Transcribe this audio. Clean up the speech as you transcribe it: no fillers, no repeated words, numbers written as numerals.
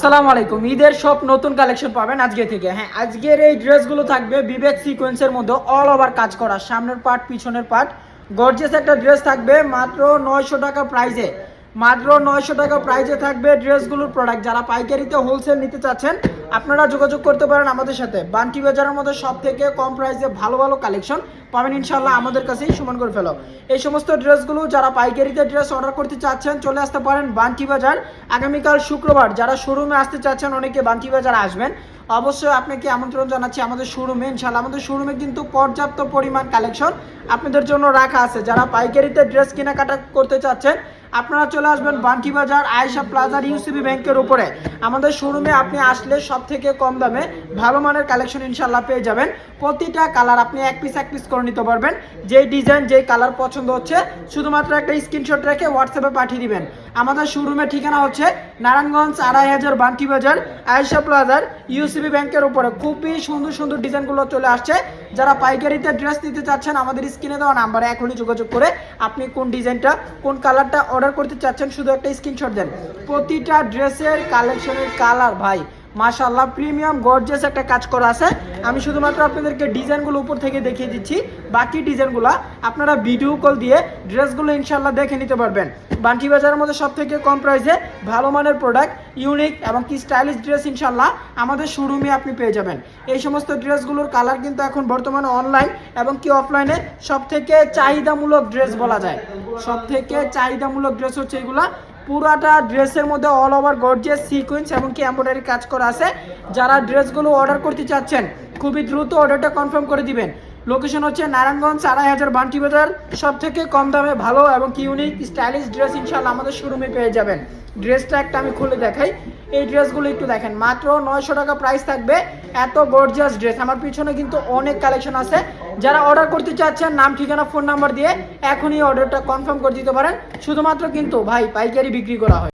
আসসালামু আলাইকুম। ঈদের সব নতুন কালেকশন পাবেন আজকে থেকে। হ্যাঁ, আজকের এই ড্রেসগুলো থাকবে বিবেক সিকোয়েন্সের মধ্যে অল ওভার কাজ করা, সামনের পার্ট পিছনের পার্ট গর্জিয়াস একটা ড্রেস থাকবে মাত্র 900 টাকা প্রাইজে। মাত্র 900 টাকা প্রাইজে থাকবে ড্রেসগুলোর প্রোডাক্ট। যারা পাইকারিতে হোলসেল নিতে চাচ্ছেন আপনারা যোগাযোগ করতে পারেন আমাদের সাথে। বান্টি বাজারের মধ্যে সব থেকে কম প্রাইসে ভালো ভালো কালেকশন পাবেন ইনশাল্লাহ আমাদের কাছেই। সমান করে ফেলো এই সমস্ত ড্রেসগুলো। যারা পাইকারিতে ড্রেস অর্ডার করতে চাচ্ছেন চলে আসতে পারেন বান্টি বাজার। আগামীকাল শুক্রবার যারা শোরুমে আসতে চাচ্ছেন অনেকে বান্টি বাজার আসবেন, অবশ্যই আপনাকে আমন্ত্রণ জানাচ্ছি আমাদের শোরুমে। ইনশাল্লাহ আমাদের শোরুমে কিন্তু পর্যাপ্ত পরিমাণ কালেকশন আপনাদের জন্য রাখা আছে। যারা পাইকারিতে ড্রেস কেনাকাটা করতে চাচ্ছেন আপনারা চলে আসবেন বান্টি বাজার আয়েশা প্লাজার ইউসিবি ব্যাংকের উপরে। আমাদের শোরুমে আপনি আসলে সব থেকে কম দামে ভালো মানের কালেকশন ইনশাল্লাহ পেয়ে যাবেন। প্রতিটা কালার আপনি এক পিস করে নিতে পারবেন। যেই ডিজাইন যেই কালার পছন্দ হচ্ছে শুধুমাত্র একটা স্ক্রিনশট রেখে হোয়াটসঅ্যাপে পাঠিয়ে দিবেন। আমাদের শোরুমের ঠিকানা হচ্ছে নারায়ণগঞ্জ 2500 বান্টি বাজার আয়েশা প্লাজার ইউসিবি ব্যাংকের উপরে। খুবই সুন্দর সুন্দর ডিজাইনগুলো চলে আসছে। যারা পাইকারিতে ড্রেস নিতে চাচ্ছেন আমাদের স্ক্রিনে দেওয়া নাম্বারে এখনই যোগাযোগ করে আপনি কোন ডিজাইনটা কোন কালারটা অর্ডার করতে চাচ্ছেন শুধু একটা স্ক্রিনশট দেন। প্রতিটা ড্রেসের কালেকশনের কালার ভাই মাশাআল্লাহ প্রিমিয়াম গর্জিয়াস একটা কাজ করা আছে। আমি শুধুমাত্র আপনাদেরকে ডিজাইনগুলো উপর থেকে দেখিয়ে দিচ্ছি, বাকি ডিজাইনগুলো আপনারা ভিডিও কল দিয়ে ড্রেসগুলো ইনশাল্লাহ দেখে নিতে পারবেন। বান্টি বাজারের মধ্যে সব থেকে কম প্রাইসে ভালো মানের প্রোডাক্ট, ইউনিক এবং কি স্টাইলিশ ড্রেস ইনশাল্লাহ আমাদের শোরুমে আপনি পেয়ে যাবেন। এই সমস্ত ড্রেসগুলোর কালার কিন্তু এখন বর্তমানে অনলাইন এবং কি অফলাইনে সব থেকে চাহিদামূলক ড্রেস বলা যায়। সব থেকে চাহিদামূলক ড্রেস হচ্ছে এগুলা। পুরাটা ড্রেসের মধ্যে অল ওভার গর্জিয়াস সিকোয়েন্স এবং কি এমব্রয়ডারি কাজ করা আছে। যারা ড্রেসগুলো অর্ডার করতে চাচ্ছেন খুবই দ্রুত অর্ডারটা কনফার্ম করে দিবেন। লোকেশন হচ্ছে নারায়ণগঞ্জ 2500 বান্টি বাজার। সব থেকে কম দামে ভালো এবং কি ইউনিক স্টাইলিশ ড্রেস ইনশাল্লাহ আমাদের শোরুমে পেয়ে যাবেন। ড্রেসটা একটা আমি খুলে দেখাই। এই ড্রেসগুলো একটু দেখেন, মাত্র 900 টাকা প্রাইস থাকবে। এত গর্জিয়াস ড্রেস আমার পিছনে কিন্তু অনেক কালেকশন আছে। যারা অর্ডার করতে চাচ্ছেন নাম ঠিকানা ফোন নাম্বার দিয়ে এখনই অর্ডারটা কনফার্ম করে দিতে পারেন। শুধুমাত্র কিন্তু ভাই পাইকারি বিক্রি করা হয়।